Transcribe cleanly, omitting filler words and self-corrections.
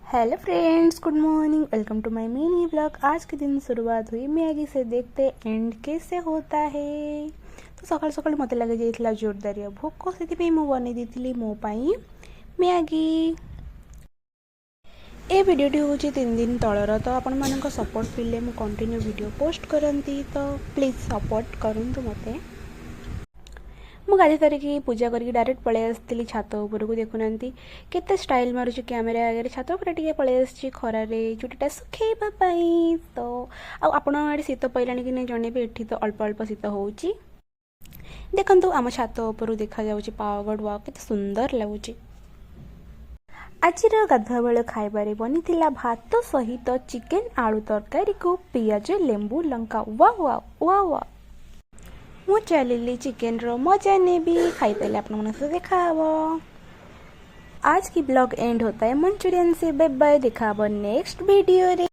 Hello friends, good morning. Welcome to my mini blog. आज के दिन शुरुआत हुई मैगी से। देखते एंड कैसे होता है। तो सकाल सकाल मत लगे जाइए जोरदारिया भोक से बन दी मो पाई मैगी। ए वीडियोटी हूँ 3 दिन तलर। तो आपण मान सपोर्ट मिले मुझे कंटिन्यू वीडियो पोस्ट करती। तो प्लीज सपोर्ट करूँ मते। मुझे गाधी सारिकी पूजा करके डायरेक्ट पलि आसती छात उपरको। देखुना केते स्टाइल मारुची कैमेरा आगे। छात उपर टे पलि आसी खरारे चुटीटा सुखेबाई। तो आपण आड़े शीत पड़ा कि नहीं जनइबे। एठी तो अल्प अल्प शीत होउची। देखंतु आम छात उपर देखा जाउची पावागढ़। वाओ केते सुंदर लगुची। आजिर गाधुआ बेल खाइबारे बनी भात सहित चिकेन आलू तरकारी को पियाज लेंबू लंका। वाह वाह वाह वाह। मु चलिली चिकेन रो मजा नेबी। खाईते आप देखा। आज की ब्लॉग एंड होता है मंचूरियन से। Bye bye. देखा नेक्स्ट वीडियो रे।